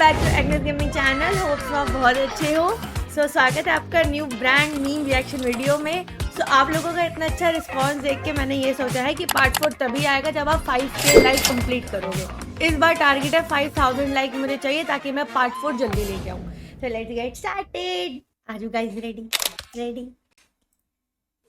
Back to Agnes gaming channel. Hope आप बहुत अच्छे हो। स्वागत है आपका new brand meme reaction video में। आप लोगों का इतना अच्छा रिस्पांस देख के मैंने ये सोचा है कि पार्ट 4 तभी आएगा जब आप 5K लाइक कंप्लीट करोगे। इस बार टारगेट है 5000 लाइक मुझे चाहिए ताकि मैं पार्ट 4 जल्दी लेके आऊँ। तो let's get started. Are you guys ready?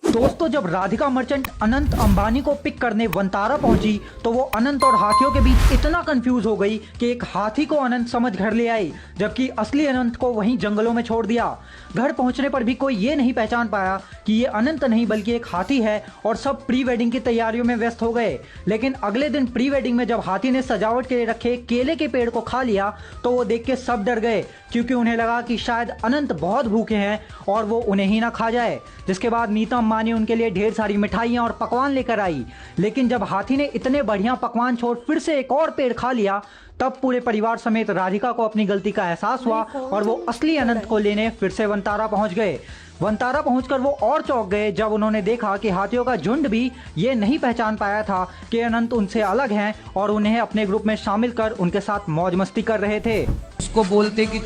दोस्तों, जब राधिका मर्चेंट अनंत अंबानी को पिक करने वंतारा पहुंची तो वो अनंत और हाथियों के बीच इतना कंफ्यूज हो गई कि एक हाथी को अनंत समझ घर ले आई, जबकि असली अनंत को वहीं जंगलों में छोड़ दिया। घर पहुंचने पर भी कोई ये नहीं पहचान पाया कि ये अनंत नहीं बल्कि एक हाथी है और सब प्री वेडिंग की तैयारियों में व्यस्त हो गए। लेकिन अगले दिन प्री वेडिंग में जब हाथी ने सजावट के लिए रखे केले के पेड़ को खा लिया तो वो देख के सब डर गए, क्योंकि उन्हें लगा कि शायद अनंत बहुत भूखे हैं और वो उन्हें ही ना खा जाए। जिसके बाद नीता अंबानी उनके लिए ढेर सारी मिठाइयां और पकवान लेकर आई। लेकिन जब हाथी ने इतने बढ़िया पकवान छोड़ फिर से एक और पेड़ खा लिया तब पूरे परिवार समेत राधिका को अपनी गलती का एहसास हुआ और वो असली अनंत को लेने फिर से वंतारा पहुंच गए। वंतारा पहुंचकर वो और चौंक गए जब उन्होंने देखा कि हाथियों का झुंड भी ये नहीं पहचान पाया था कि अनंत उनसे अलग हैं और उन्हें अपने ग्रुप में शामिल कर उनके साथ मौज मस्ती कर रहे थे। उसको बोलते कि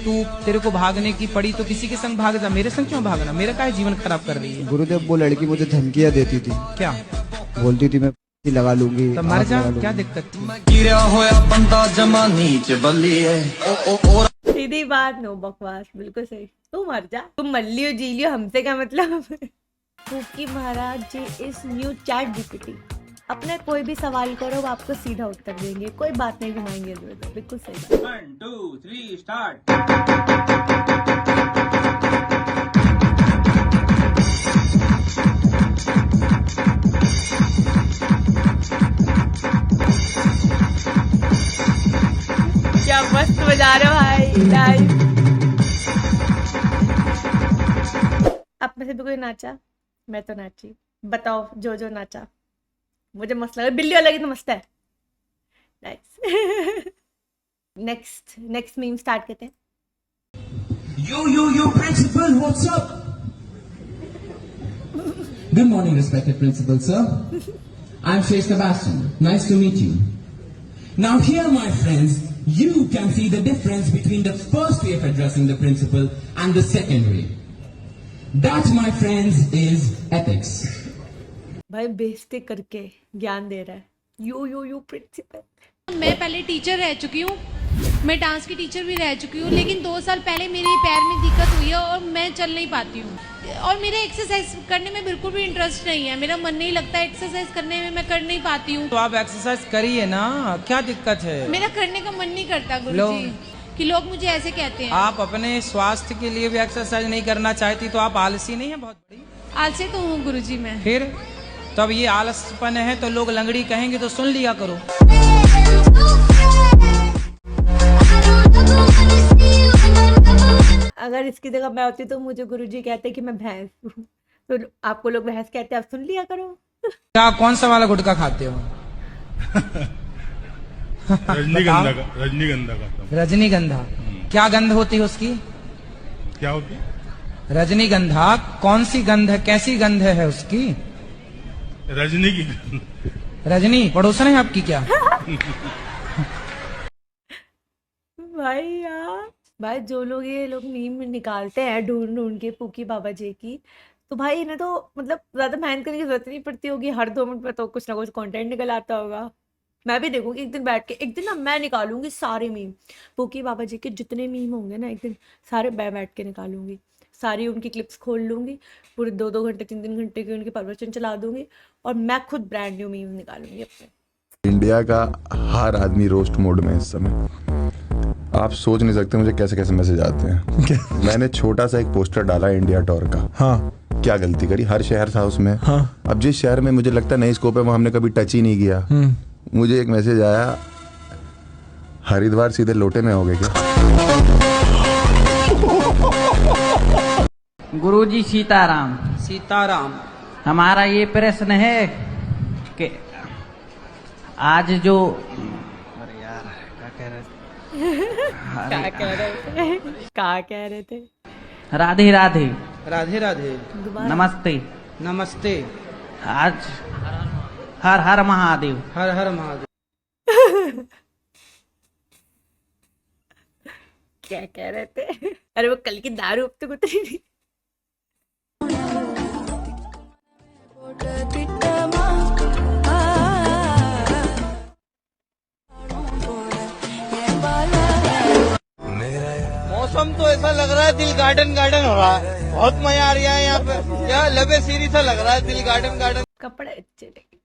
तेरे को भागने की पड़ी तो किसी के संग भाग जा, मेरे संग क्यों भागना, मेरा काहे जीवन खराब कर रही है। गुरुदेव, वो लड़की मुझे धमकियां देती थी। क्या बोलती थी मैं लगा लूंगी, तो मर जा, क्या दिक्कत थी। सीधी बात, नो बकवास, बिल्कुल सही। तू मर जा, तुम मर लियो जी लियो, हमसे क्या मतलब। फूकी महाराज जी इस न्यू चैट जीपीटी। अपने कोई भी सवाल करो वो आपको सीधा उत्तर देंगे, कोई बात नहीं घुमाएंगे इधर उधर। बिल्कुल सही बात। 1 2 3 स्टार्ट। क्या मस्त बजा रहे हो भाई लाइव। आप में से भी कोई नाचा? मैं तो नाची। बताओ जो नाचा। मुझे मस्त लगा, बिल्ली वाला तो मस्त है। नाइस। नेक्स्ट मीम स्टार्ट करते हैं। Yo, principal, what's up? Good morning, respected principal, sir. I'm Shay Sebastian. Nice to meet you. Now here, my friends, you can see the difference between the first way of addressing the principal and the second way. That, my friends, is ethics. भाई बेइज्जती करके ज्ञान दे रहा है। You principal. मैं पहले teacher रह चुकी हूँ, मैं डांस की टीचर भी रह चुकी हूँ, लेकिन 2 साल पहले मेरे पैर में दिक्कत हुई है और मैं चल नहीं पाती हूँ और मेरे एक्सरसाइज करने में बिल्कुल भी इंटरेस्ट नहीं है। मेरा मन नहीं लगता एक्सरसाइज करने में, मैं कर नहीं पाती हूँ। तो आप एक्सरसाइज करिए ना, क्या दिक्कत है। मेरा करने का मन नहीं करता गुरुजी, कि लोग मुझे ऐसे कहते हैं। आप अपने स्वास्थ्य के लिए भी एक्सरसाइज नहीं करना चाहती तो आप आलसी नहीं है बहुत बड़ी? आलसी तो हूँ गुरुजी मैं। फिर तब ये आलसपन है तो लोग लंगड़ी कहेंगे तो सुन लिया करो। अगर इसकी जगह मैं होती तो मुझे गुरुजी कहते कि मैं भैंस हूँ, तो आपको लोग भैंस कहते हैं, आप सुन लिया करो। क्या कौन सा वाला गुटखा खाते हो? रजनीगंधा का। रजनीगंधा। क्या गंध होती है उसकी? क्या होती? रजनीगंधा कौन सी गंध है, कैसी गंध है उसकी? रजनी की गंध। रजनी पड़ोसन है आपकी क्या? भाई यार, भाई जो लोग ये लोग मीम निकालते हैं ढूंढ के फूकी बाबा जी की, तो भाई इन्हें तो मतलब ज्यादा मेहनत करने की जरूरत नहीं पड़ती होगी। हर 2 मिनट में तो कुछ ना कुछ कंटेंट निकल आता होगा। मैं भी देखूंगी एक दिन बैठ के, एक दिन ना मैं निकालूंगी सारे मीम, फूकी बाबा जी के जितने मीम होंगे ना एक दिन सारे बैठ के निकालूंगी, सारी उनकी क्लिप्स खोल लूंगी, पूरे 2-2 घंटे 3-3 घंटे के उनके प्रवचन चला दूंगी और मैं खुद ब्रांड न्यू मीम निकालूंगी अपने। इंडिया का हर आदमी रोस्ट मोड में इस समय। आप सोच नहीं सकते मुझे कैसे कैसे मैसेज आते हैं। मैंने छोटा सा एक पोस्टर डाला इंडिया टूर का। हाँ, क्या गलती करी, हर शहर था उसमें। हाँ। अब जिस शहर में मुझे लगता नई स्कोप है वहां हमने कभी टच ही नहीं किया, मुझे एक मैसेज आया, हरिद्वार सीधे लोटे में हो गए क्या? गुरुजी सीताराम। सीताराम। हमारा ये प्रश्न है कि आज जो क्या कह रहे थे? राधे राधे। राधे राधे। नमस्ते। नमस्ते। आज हर हर महादेव। हर हर महादेव। क्या कह रहे थे? अरे वो कल की दारू अब तक उतरी नहीं। मौसम तो ऐसा लग रहा है दिल गार्डन गार्डन हो रहा है, बहुत मजा आ रहा है यहाँ पे, क्या लबे सीरी सा लग रहा है दिल गार्डन गार्डन। कपड़े अच्छे लगे।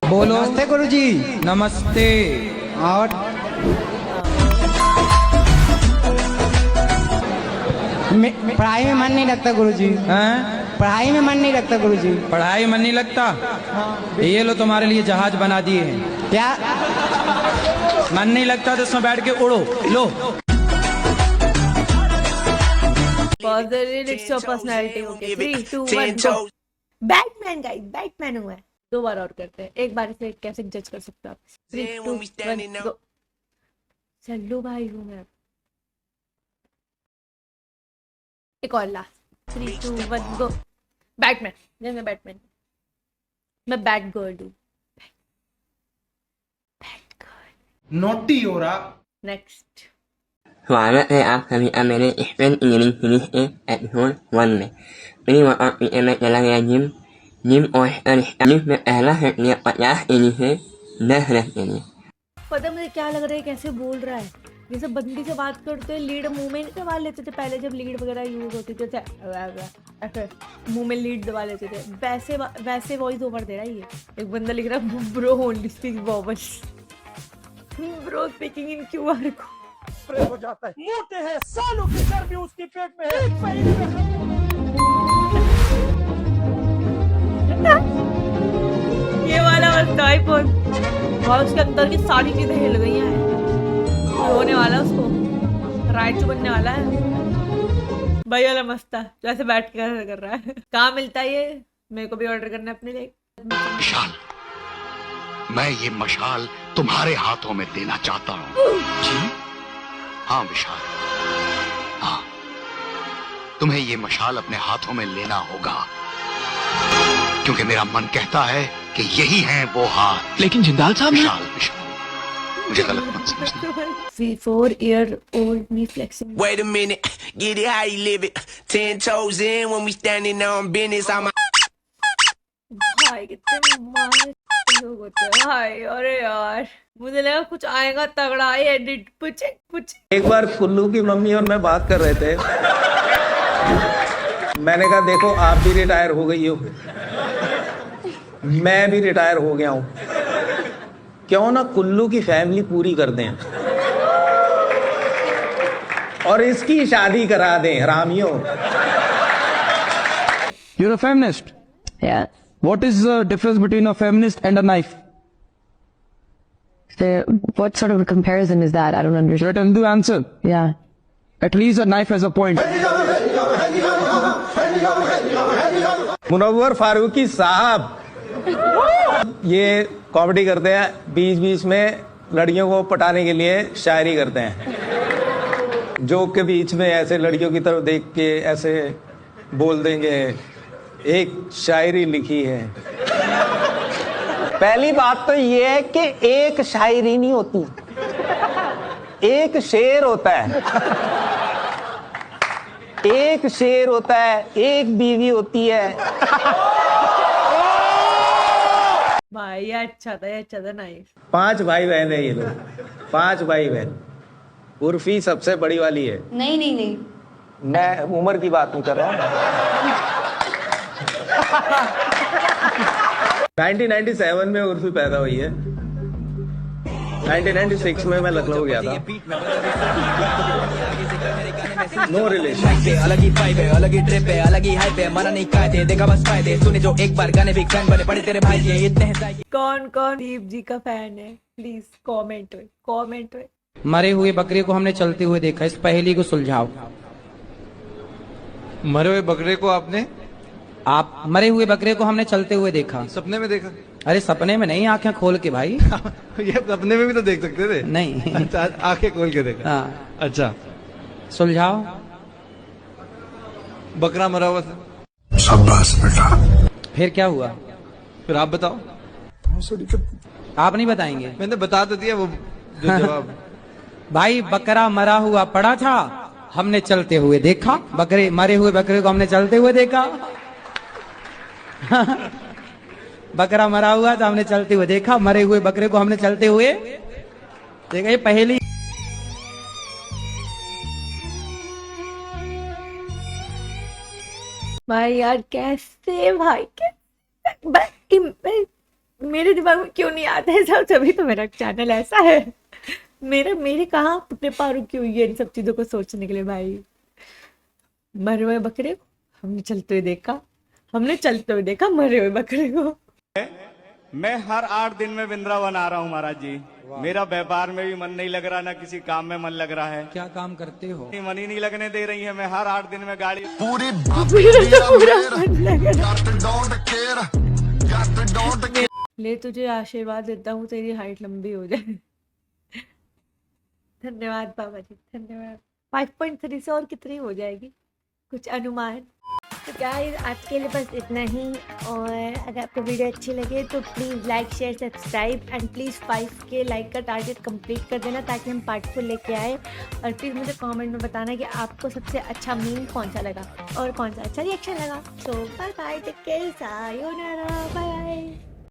बोलो नमस्ते गुरुजी। नमस्ते। और पढ़ाई में मन नहीं लगता गुरुजी। हैं? पढ़ाई में मन नहीं लगता गुरुजी। पढ़ाई मन नहीं लगता? ये लो तुम्हारे लिए जहाज बना दिए हैं। क्या मन नहीं लगता तो इसमें बैठ के उड़ो। लो It's your personality. Okay, 3, 2, 1, go. Batman guys, Batman हुआ है। 2 बार और करते हैं, एक बार से कैसे जज कर सकते हो आप? 3, 2, 1, go. चलो भाई हूँ मैं। एक और लास्ट। 3, 2, 1, go. बैटमैन, मैं बैटमैन, मैं बैट गर्ल हूँ। नोटी हो रहा। नेक्स्ट। स्वागत है आप सभी का मेरे स्पेन इंजीनियरिंग सीरीज के एपिसोड 1 में। मेरी वर्कआउट पीछे मैं चला गया जिम और स्टार्टिंग में पहला सेट लिया 50 kg से 10 रेप के लिए। पता है मुझे क्या लग रहा है, कैसे बोल रहा है, जैसे बंदी से बात करते हैं लीड मुंह में नहीं दबा लेते थे पहले, जब लीड वगैरह यूज होती थी ऐसे मुंह में लीड दबा लेते थे, वैसे वॉइस ओवर दे रहा है ये। एक बंदा लिख रहा है bro only speak vowels, bro speaking in QR को हो जाता है। मोटे हैं, सालों की चर्बी उसकी पेट में है, एक महीने में। ये वाला बस टाइपोन और उसके अंदर की सारी चीजें हिल गई हैं। होने वाला उसको राइट बनने वाला है। भाई वाला मस्त था, जैसे बैठ के कर रहा है। कहाँ मिलता है ये? मेरे को भी ऑर्डर करना है अपने लिए। विशाल, मैं ये मशाल तुम्हारे हाथों में देना चाहता हूँ। जी हाँ विशाल, हाँ, तुम्हें ये मशाल अपने हाथों में लेना होगा, क्योंकि मेरा मन कहता है कि यही है वो हाथ। लेकिन जिंदाल साहब, विशाल विशाल, मुझे गलत मत समझना। 4-year-old me flexing. Wait a minute, get it how you live it. 10 toes in when we standing on business. I'm भाई कितने मारे लोग होते हैं भाई। अरे यार मुझे लगा कुछ आएगा तगड़ा, एडिट कुछ। एक बार कुल्लू की मम्मी और मैं बात कर रहे थे, मैंने कहा देखो आप भी रिटायर हो गई हो, मैं भी रिटायर हो गया हूँ, क्यों ना कुल्लू की फैमिली पूरी कर दें और इसकी शादी करा दें हरामियों। You're a feminist? Yeah. What is the difference between a feminist and a knife? What sort of a comparison is that? I don't understand. Should I tell you the answer? Yeah. At least a knife has a point. Munawwar Farooqui साहब ये comedy करते हैं, बीच बीच में लड़कियों को पटाने के लिए शायरी करते हैं। जोक के बीच में ऐसे लड़कियों की तरफ देख के ऐसे बोल देंगे, एक शायरी लिखी है। पहली बात तो ये है कि एक शायरी नहीं होती, एक शेर होता है। एक शेर होता है, एक बीवी होती है। भाई ये अच्छा था नाइस। 5 भाई बहन है ये लोग, 5 भाई बहन। उर्फी सबसे बड़ी वाली है। नहीं मैं उम्र की बात नहीं कर रहा। 1997 में उर्फी पैदा हुई है, 1996 में मैं लखनऊ गया था। No relation. अलग ही वाइब है, अलग ही ट्रिप है, अलग ही हाइप है, मना नहीं कायदे, देखा बस फायदे, तूने जो एक बार गाने बिग फैन बने पड़े तेरे भाई के इतने हैं। कौन दीप जी का फैन है? प्लीज कमेंट में। मरे हुए बकरे को हमने चलते हुए देखा, इस पहेली को सुलझाओ। मरे हुए बकरे को आपने? आप मरे हुए बकरे को हमने चलते हुए देखा। सपने में देखा? अरे सपने में नहीं, आंखें खोल के भाई। ये सपने में भी तो देख सकते थे। नहीं। अच्छा, आंखें खोल के देखा। हाँ। अच्छा, सुलझाओ। बकरा मरा हुआ था। शाबाश बेटा। फिर क्या हुआ? फिर आप बताओ। आप नहीं बताएंगे? मैंने बता तो दिया वो जो जवाब। भाई बकरा मरा हुआ पड़ा था, हमने चलते हुए देखा। मरे हुए बकरे को हमने चलते हुए देखा। बकरा मरा हुआ था, हमने चलते हुए देखा। मरे हुए बकरे को हमने चलते हुए देखा। ये पहली भाई यार कैसे भाई मेरे दिमाग में क्यों नहीं आता है सब, तभी तो मेरा चैनल ऐसा है। मेरे कहाँ कृपा रुकी हुई है इन सब चीजों को सोचने के लिए भाई। मरे हुए बकरे को हमने चलते हुए देखा, मरे हुए बकरे को। मैं हर 8 दिन में वृंदावन आ रहा हूँ महाराज जी। मेरा व्यापार में भी मन नहीं लग रहा, ना किसी काम में मन लग रहा है। क्या काम करते हो? मन ही नहीं लगने दे रही है। मैं हर 8 दिन में गाड़ी पूरा ले तुझे आशीर्वाद देता हूँ तेरी हाइट लंबी हो जाए। धन्यवाद बाबा जी, धन्यवाद। 5.3 से और कितनी हो जाएगी, कुछ अनुमान? तो गाइस आज के लिए बस इतना ही, और अगर आपको वीडियो अच्छी लगे तो please like share subscribe and please 5K like का टारगेट कंप्लीट कर देना ताकि हम पार्ट 4 लेके आए। और प्लीज़ मुझे कमेंट में बताना कि आपको सबसे अच्छा मीम कौन सा लगा और कौन सा अच्छा रिएक्शन लगा। So bye bye, take care, सायोनारा, बाय बाय।